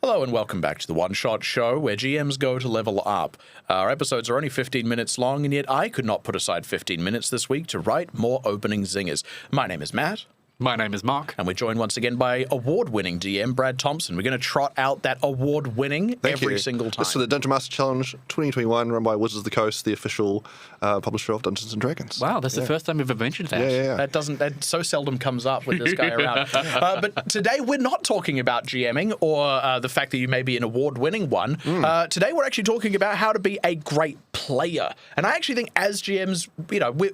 Hello and welcome back to the One Shot Show, where GMs go to level up. Our episodes are only 15 minutes long, and yet I could not put aside 15 minutes this week to write more opening zingers. My name is Matt. My name is Mark. And we're joined once again by award-winning DM Brad Thompson. We're going to trot out that award-winning every single time. This is the Dungeon Master Challenge 2021, run by Wizards of the Coast, the official publisher of Dungeons & Dragons. Wow, that's the first time we've ever mentioned that. Yeah. That so seldom comes up with this guy around. But today we're not talking about GMing or the fact that you may be an award-winning one. Today we're actually talking about how to be a great player. And I actually think as GMs,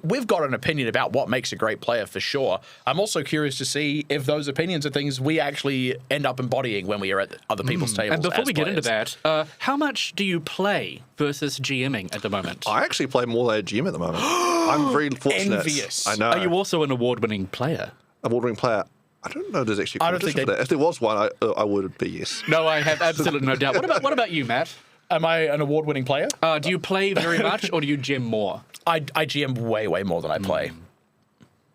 we've got an opinion about what makes a great player for sure. I'm also curious to see if those opinions are things we actually end up embodying when we are at other people's tables. And before we get into players. that, how much do you play versus GMing at the moment? I actually play more than a GM at the moment. I'm very fortunate. Envious. I know. Are you also an award-winning player? Award-winning player. I don't know if there's actually a I don't think competition for that. If there was one, I would be yes. No, I have absolutely no doubt. What about you, Matt? Am I an award-winning player? Do you play very much, or do you GM more? I GM way more than I play.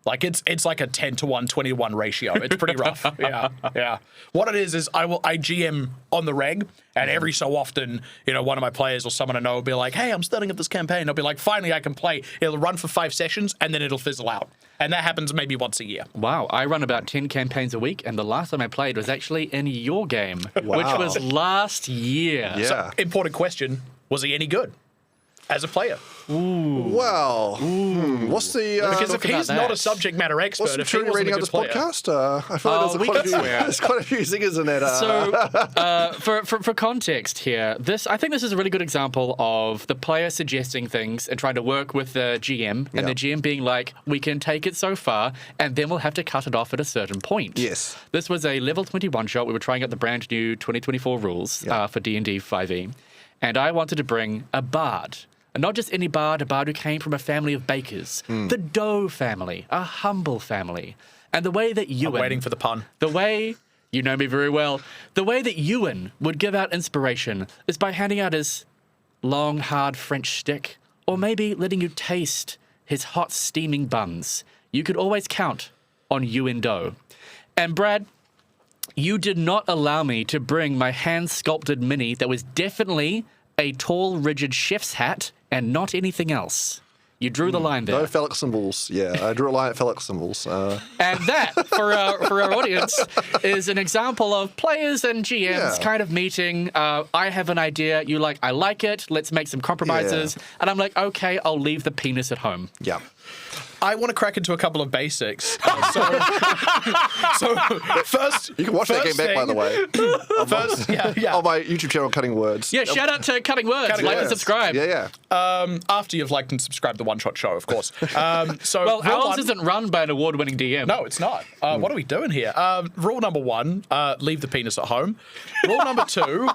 Like it's like a 10-to-1, 20-to-1 ratio. It's pretty rough. Yeah. What it is I GM on the reg, and every so often, one of my players or someone I know will be like, "Hey, I'm starting up this campaign." I'll be like, "Finally, I can play." It'll run for 5 sessions, and then it'll fizzle out. And that happens maybe once a year. Wow, I run about 10 campaigns a week, and the last time I pplayed was actually in your game, Wow. which was last year. Yeah. So, important question: was he any good as a player? Well, what's the... Because if talk about he's not a that. subject matter expert, what's the if he maturity wasn't a rating of good this player, podcast? I feel like we can swear. there's quite a few zingers in that. So, for context here, I think this is a really good example of the player suggesting things and trying to work with the GM, and the GM being like, "We can take it so far, and then we'll have to cut it off at a certain point." Yes. This was a level 21 shot. We were trying out the brand new 2024 rules for D&D 5e, and I wanted to bring a bard. And not just any bard, a bard who came from a family of bakers. The Doe family, a humble family. And the way that Ewan... I'm waiting for the pun. The way, you know me very well, the way that Ewan would give out inspiration is by handing out his long, hard French stick, or maybe letting you taste his hot, steaming buns. You could always count on Ewan Doe. And Brad, you did not allow me to bring my hand-sculpted mini that was definitely a tall, rigid chef's hat and not anything else. You drew the line there. No phallic symbols. Yeah, I drew a line at phallic symbols. And that, for our audience, is an example of players and GMs kind of meeting. I have an idea. You like, I like it. Let's make some compromises. Yeah. And I'm like, okay, I'll leave the penis at home. Yeah. I want to crack into a couple of basics. So first, You can watch that game back, by the way. First, yeah. On my YouTube channel, Cutting Words. Yeah, shout out to Cutting Words. Cutting like and Words. subscribe. Yeah. After you've liked and subscribed to the One Shot Show, of course. So Well, rule ours one- isn't run by an award-winning DM. No, it's not. What are we doing here? Rule number 1, leave the penis at home. Rule number 2,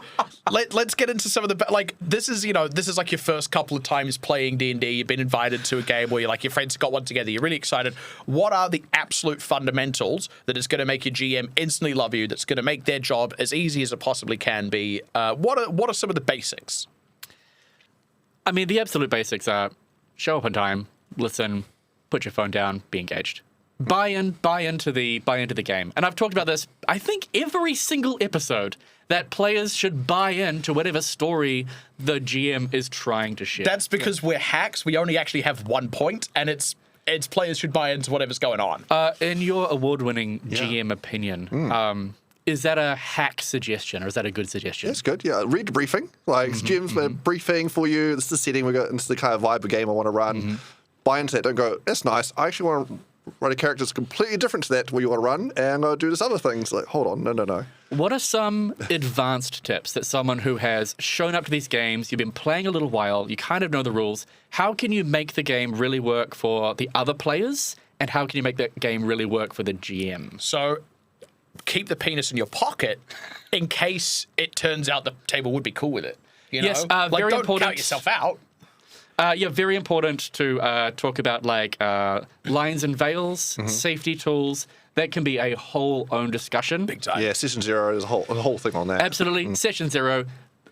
let's get into some of the this is like your first couple of times playing D&D. You've been invited to a game where your friends got one together. You're really excited. What are the absolute fundamentals that is going to make your GM instantly love you? That's going to make their job as easy as it possibly can be. What are some of the basics? I mean, the absolute basics are show up on time, listen, put your phone down, be engaged. Buy into the game. And I've talked about this, I think, every single episode, that players should buy into whatever story the GM is trying to share. That's because we're hacks. We only actually have 1 point, and it's players should buy into whatever's going on. In your award-winning GM opinion, is that a hack suggestion, or is that a good suggestion? That's good. Yeah, read the briefing. GM's briefing for you. This is the setting. This is the kind of vibe of game I want to run. Buy into that. Don't go, that's nice. I actually want to run a character that's completely different to that what you want to run, and do this other things. Like, hold on, no. What are some advanced tips that someone who has shown up to these games, you've been playing a little while, you kind of know the rules, how can you make the game really work for the other players, and how can you make that game really work for the GM? So keep the penis in your pocket in case it turns out the table would be cool with it. Yes, Like, very don't important. count yourself out. Very important to talk about lines and veils, safety tools. That can be a whole own discussion. Big time. Yeah, Session 0 is a whole thing on that. Absolutely. Session 0,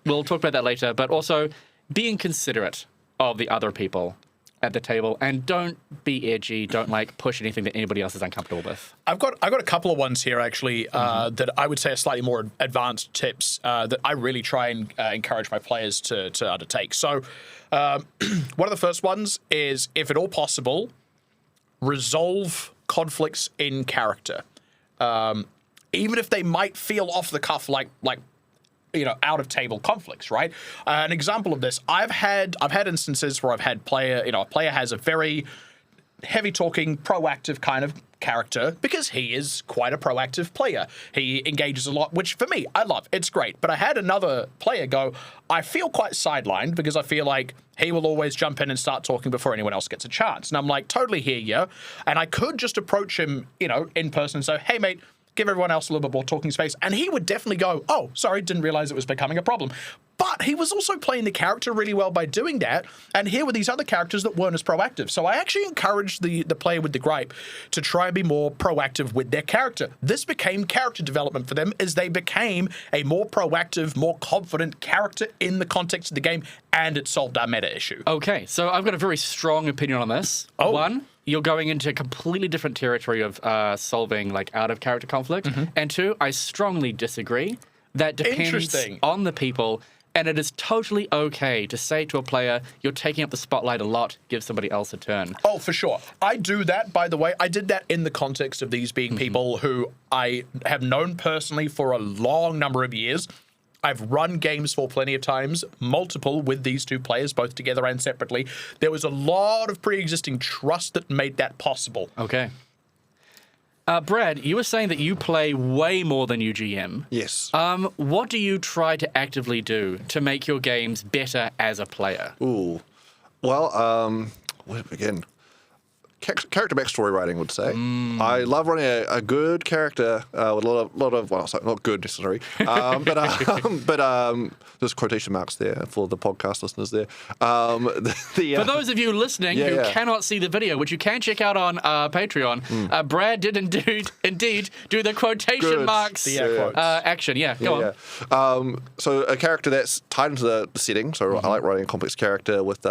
we'll talk about that later, but also being considerate of the other people. at the table, and don't be edgy. Don't like push anything that anybody else is uncomfortable with. I've got a couple of ones here actually that I would say are slightly more advanced tips that I really try and encourage my players to undertake. So one of the first ones is, if at all possible, resolve conflicts in character, even if they might feel off the cuff like out of table conflicts, right? An example of this, I've had instances where I've had a player has a very heavy talking, proactive kind of character because he is quite a proactive player. He engages a lot, which for me, I love. It's great. But I had another player go, I feel quite sidelined because I feel like he will always jump in and start talking before anyone else gets a chance. And I'm like, totally hear you. And I could just approach him, in person and say, hey, mate, give everyone else a little bit more talking space. And he would definitely go, oh, sorry, didn't realize it was becoming a problem. But he was also playing the character really well by doing that. And here were these other characters that weren't as proactive. So I actually encouraged the player with the gripe to try and be more proactive with their character. This became character development for them as they became a more proactive, more confident character in the context of the game, and it solved our meta issue. Okay, so I've got a very strong opinion on this. Oh. One, you're going into a completely different territory of solving out of character conflict. And two, I strongly disagree. That depends on the people. And it is totally okay to say to a player, you're taking up the spotlight a lot, give somebody else a turn. Oh, for sure. I do that, by the way. I did that in the context of these being people who I have known personally for a long number of years. I've run games for plenty of times, multiple with these two players, both together and separately. There was a lot of pre-existing trust that made that possible. Okay. Brad, you were saying that you play way more than you GM. Yes. What do you try to actively do to make your games better as a player? Ooh. Well, where to begin? Character backstory writing, would say. I love running a good character with a lot of well, sorry, not good necessarily, but there's quotation marks there for the podcast listeners there. For those of you listening who cannot see the video, which you can check out on Patreon, Brad did indeed do the quotation marks action. Yeah, go on. So a character that's tied into the setting. So I like writing a complex character with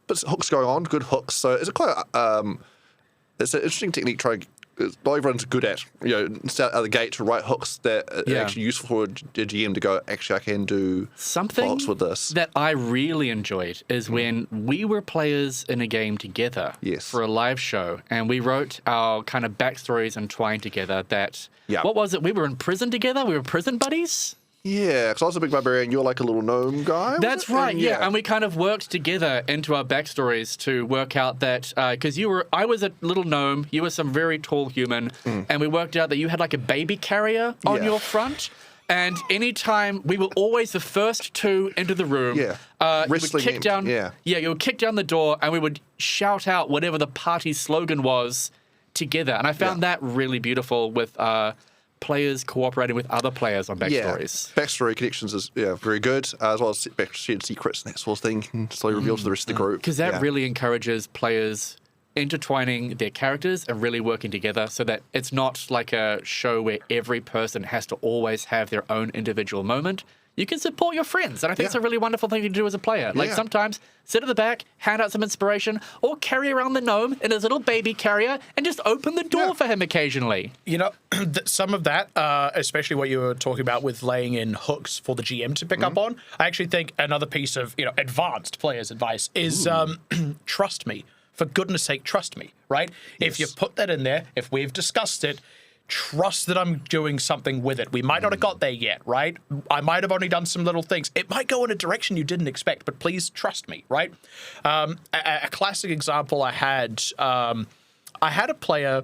but hooks going on, good hooks. So it's quite it's an interesting technique. Not everyone's good at, start out of the gate to write hooks that are actually useful for a GM to go, actually, I can do something with this. That I really enjoyed is when we were players in a game together for a live show, and we wrote our kind of backstories entwined together that, what was it? We were in prison together? We were prison buddies? Yeah, because I was a big barbarian, you're like a little gnome guy. That's right, and we kind of worked together into our backstories to work out that, because I was a little gnome, you were some very tall human, and we worked out that you had like a baby carrier on your front. And anytime, we were always the first two into the room. Yeah. You would kick down, you would kick down the door, and we would shout out whatever the party slogan was together. And I found that really beautiful with players cooperating with other players on backstories. Backstory connections is very good, as well as shared secrets and that sort of thing, slowly revealed to the rest of the group. Because that really encourages players intertwining their characters and really working together so that it's not like a show where every person has to always have their own individual moment. You can support your friends, and I think it's a really wonderful thing to do as a player. Like sometimes sit at the back, hand out some inspiration, or carry around the gnome in his little baby carrier and just open the door for him occasionally. Some of that, especially what you were talking about with laying in hooks for the GM to pick up on, I actually think another piece of advanced players' advice is trust me. For goodness sake, trust me, right? If you put that in there, if we've discussed it, trust that I'm doing something with it. We might not have got there yet, right? I might have only done some little things. It might go in a direction you didn't expect, but please trust me, right? A classic example I had a player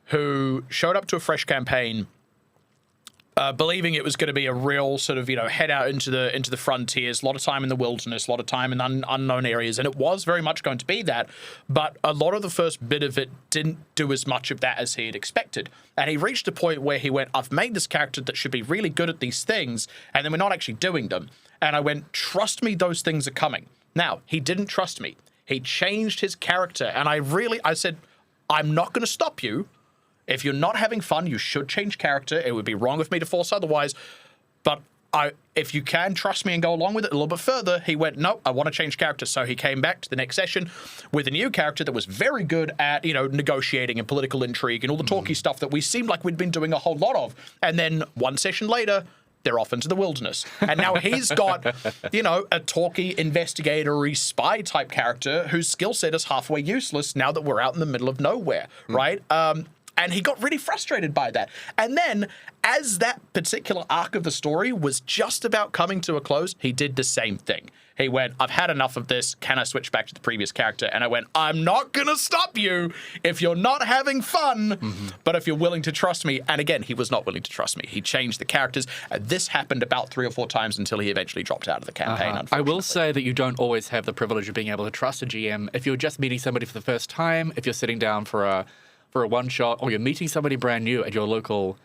who showed up to a fresh campaign believing it was going to be a real sort of, head out into the frontiers, a lot of time in the wilderness, a lot of time in unknown areas, and it was very much going to be that, but a lot of the first bit of it didn't do as much of that as he had expected. And he reached a point where he went, I've made this character that should be really good at these things, and then we're not actually doing them. And I went, trust me, those things are coming. Now, he didn't trust me. He changed his character, and I said, I'm not going to stop you. If you're not having fun, you should change character. It would be wrong of me to force otherwise. But if you can trust me and go along with it a little bit further, he went, nope, I want to change character. So he came back to the next session with a new character that was very good at, negotiating and political intrigue and all the talky stuff that we seemed like we'd been doing a whole lot of. And then one session later, they're off into the wilderness. And now he's got, a talky, investigatory, spy type character whose skill set is halfway useless now that we're out in the middle of nowhere, right? And he got really frustrated by that. And then, as that particular arc of the story was just about coming to a close, he did the same thing. He went, I've had enough of this. Can I switch back to the previous character? And I went, I'm not going to stop you if you're not having fun, but if you're willing to trust me. And again, he was not willing to trust me. He changed the characters. This happened about 3 or 4 times until he eventually dropped out of the campaign, I will say that you don't always have the privilege of being able to trust a GM. If you're just meeting somebody for the first time, if you're sitting down for a one-shot, or you're meeting somebody brand new at your local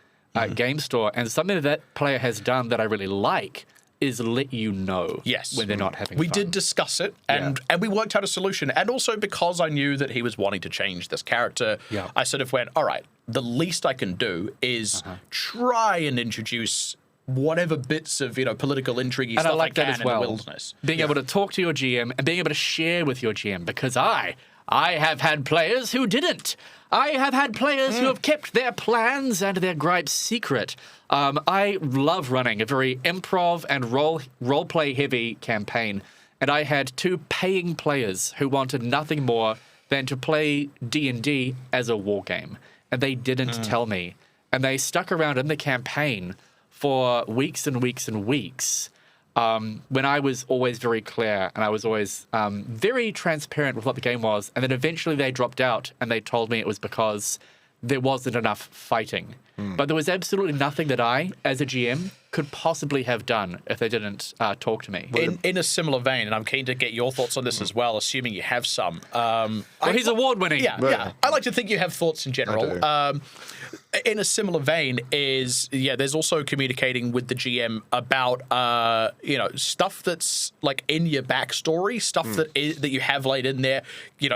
game store, and something that player has done that I really like is let you know when they're not having fun. We did discuss it, and we worked out a solution. And also because I knew that he was wanting to change this character, I sort of went, all right, the least I can do is try and introduce whatever bits of, political intrigue stuff I like that as well. in the wilderness. Being able to talk to your GM and being able to share with your GM, because I have had players who didn't. I have had players who have kept their plans and their gripes secret. I love running a very improv and role-play heavy campaign, and I had 2 paying players who wanted nothing more than to play D&D as a war game, and they didn't tell me. And they stuck around in the campaign for weeks and weeks and weeks, when I was always very clear and I was always very transparent with what the game was. And then eventually they dropped out and they told me it was because there wasn't enough fighting. But there was absolutely nothing that I, as a GM, could possibly have done if they didn't talk to me. In a similar vein, and I'm keen to get your thoughts on this as well, assuming you have some. He's award-winning. Yeah. I like to think you have thoughts in general. In a similar vein is, there's also communicating with the GM about, stuff that's like in your backstory, stuff that you have laid in there,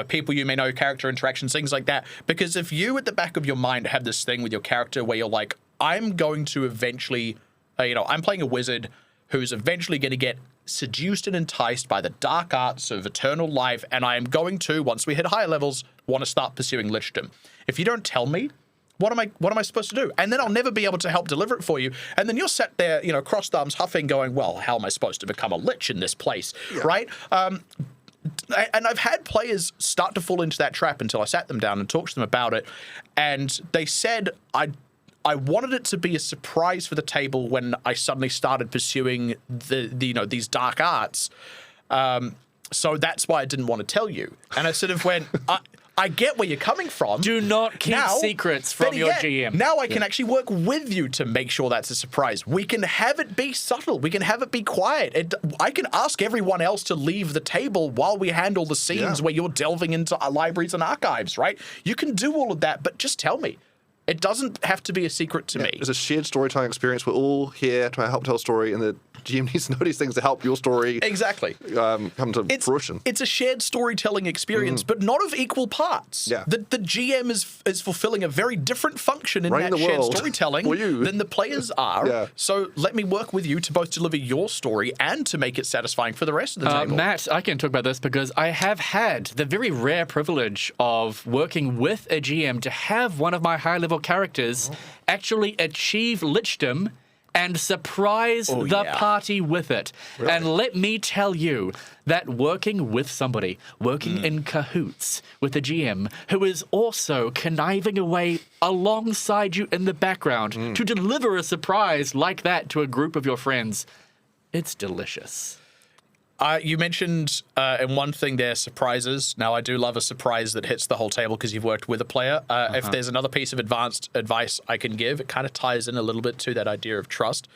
people you may know, character interactions, things like that. Because if you at the back of your mind have this thing with your character where you're like, I'm going to eventually, I'm playing a wizard who's eventually going to get seduced and enticed by the dark arts of eternal life, and I am going to, once we hit higher levels, want to start pursuing lichdom. If you don't tell me, what am I supposed to do? And then I'll never be able to help deliver it for you. And then you're sat there, crossed arms, huffing, going, well, how am I supposed to become a lich in this place, right? And I've had players start to fall into that trap until I sat them down and talked to them about it. And they said, I wanted it to be a surprise for the table when I suddenly started pursuing these dark arts. So that's why I didn't want to tell you. And I sort of went, I get where you're coming from. Do not keep secrets from your GM. Now I can actually work with you to make sure that's a surprise. We can have it be subtle. We can have it be quiet. I can ask everyone else to leave the table while we handle the scenes where you're delving into our libraries and archives, right? You can do all of that, but just tell me. It doesn't have to be a secret to me. It's a shared storytelling experience. We're all here to help tell a story, and the GM needs to know these things to help your story come to fruition. It's a shared storytelling experience, but not of equal parts. Yeah. The GM is fulfilling a very different function in that shared storytelling than the players are. Yeah. So let me work with you to both deliver your story and to make it satisfying for the rest of the table. Matt, I can talk about this because I have had the very rare privilege of working with a GM to have one of my high-level characters actually achieve lichdom and surprise the party with it. Really? And let me tell you that working with somebody, working in cahoots with a GM who is also conniving away alongside you in the background to deliver a surprise like that to a group of your friends, it's delicious. You mentioned in one thing there, surprises. Now, I do love a surprise that hits the whole table because you've worked with a player. If there's another piece of advanced advice I can give, it kind of ties in a little bit to that idea of trust,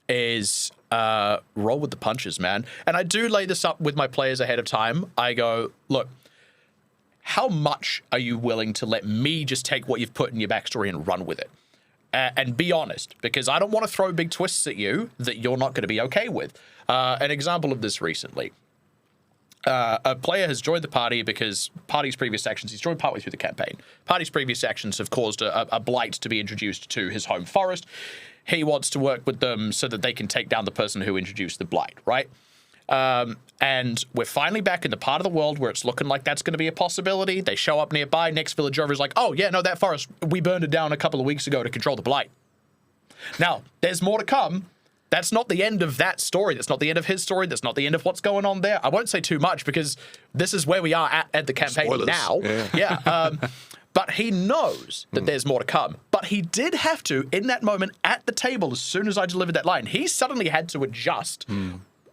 is roll with the punches, man. And I do lay this up with my players ahead of time. I go, look, how much are you willing to let me just take what you've put in your backstory and run with it? And be honest, because I don't want to throw big twists at you that you're not going to be okay with. An example of this recently. a player has joined the party because party's previous actions, he's joined partway through the campaign. Party's previous actions have caused a blight to be introduced to his home forest. He wants to work with them so that they can take down the person who introduced the blight, right? And we're finally back in the part of the world where it's looking like that's going to be a possibility. They show up nearby. Next village over is like, oh, yeah, no, that forest, we burned it down a couple of weeks ago to control the blight. Now, there's more to come. That's not the end of that story. That's not the end of his story. That's not the end of what's going on there. I won't say too much because this is where we are at the campaign Spoilers. now. Yeah. But he knows that there's more to come. But he did have to, in that moment at the table, as soon as I delivered that line, he suddenly had to adjust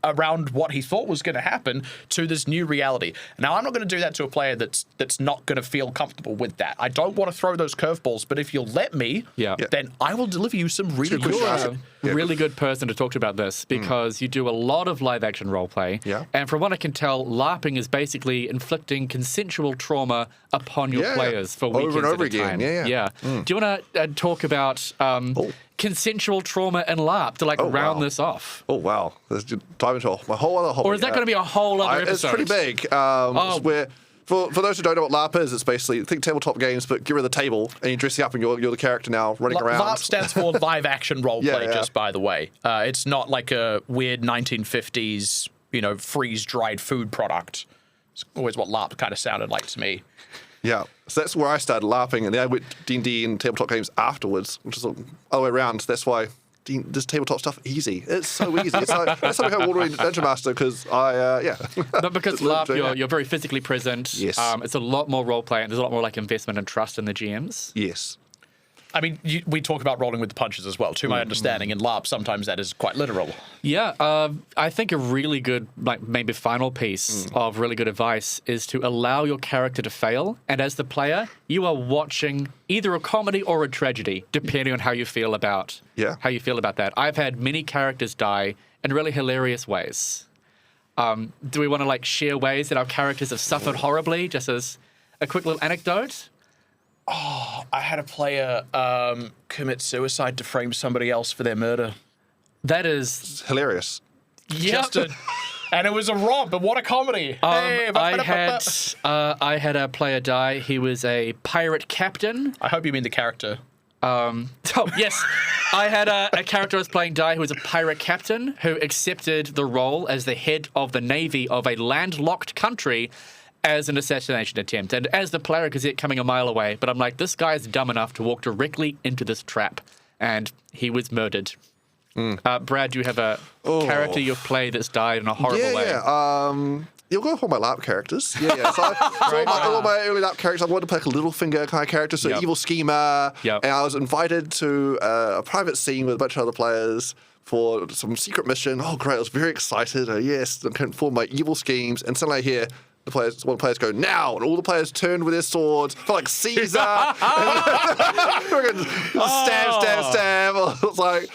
around what he thought was going to happen to this new reality. Now, I'm not going to do that to a player that's not going to feel comfortable with that. I don't want to throw those curveballs, but if you'll let me, then I will deliver you some really good shit. Really good person to talk to about this because you do a lot of live action roleplay. Yeah. And from what I can tell, LARPing is basically inflicting consensual trauma upon your players for weekends over and over at a again. time. Yeah. Do you want to talk about consensual trauma and LARP to round this off? Oh, wow. Let's dive into my whole other hobby. Or is that going to be a whole other episode? It's pretty big. Where, for those who don't know what LARP is, it's basically, think tabletop games, but get rid of the table, and you're dressing up and you're the character now, running around. LARP stands for live action roleplay, just by the way. It's not like a weird 1950s, freeze-dried food product. It's always what LARP kind of sounded like to me. Yeah, so that's where I started LARPing, and then I went D&D and tabletop games afterwards, which is the other way around. So that's why this tabletop stuff easy. It's so easy. It's like, that's how I became Award-winning Dungeon Master because Not because LARP, you're very physically present. Yes. It's a lot more role play, and there's a lot more investment and trust in the GMs. Yes. I mean, we talk about rolling with the punches as well. To my understanding, in LARP, sometimes that is quite literal. Yeah, I think a really good, maybe final piece of really good advice is to allow your character to fail. And as the player, you are watching either a comedy or a tragedy, depending on how you feel about that. I've had many characters die in really hilarious ways. Do we want to share ways that our characters have suffered horribly, just as a quick little anecdote? Oh, I had a player commit suicide to frame somebody else for their murder. That is It's hilarious. And it was a romp, but what a comedy. I had a player die. He was a pirate captain. I hope you mean the character. Yes. I had a character I was playing die who was a pirate captain who accepted the role as the head of the navy of a landlocked country as an assassination attempt. And as the player could see it coming a mile away, but I'm like, this guy is dumb enough to walk directly into this trap. And he was murdered. Brad, do you have a character you've played that's died in a horrible way? You'll go for my LARP characters. So all my early LARP characters, I wanted to play like a Littlefinger kind of character, so evil schemer. And I was invited to a private scene with a bunch of other players for some secret mission. Oh, great. I was very excited. Yes, I can form my evil schemes. And suddenly I hear one of the players go, now! And all the players turned with their swords, felt like Caesar. Stab. I was like,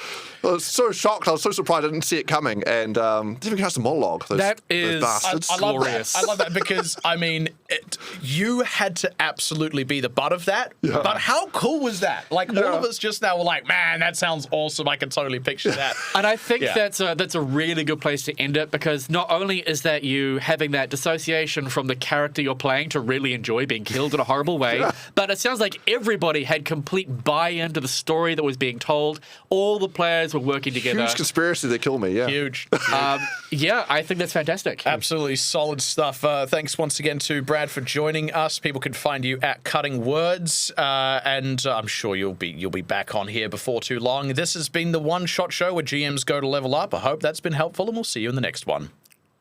I was so shocked. I was so surprised I didn't see it coming. And didn't even cast a monologue. Those bastards. I love that. I love that because, I mean, you had to absolutely be the butt of that. Yeah. But how cool was that? All of us just now were like, man, that sounds awesome. I can totally picture that. And I think that's a really good place to end it because not only is that you having that dissociation from the character you're playing to really enjoy being killed in a horrible way, but it sounds like everybody had complete buy-in to the story that was being told. All the players were working together. Huge conspiracy to kill me, Huge. I think that's fantastic. Absolutely solid stuff. Thanks once again to Brad for joining us. People can find you at Cutting Words, and I'm sure you'll be back on here before too long. This has been the One Shot Show where GMs go to level up. I hope that's been helpful, and we'll see you in the next one.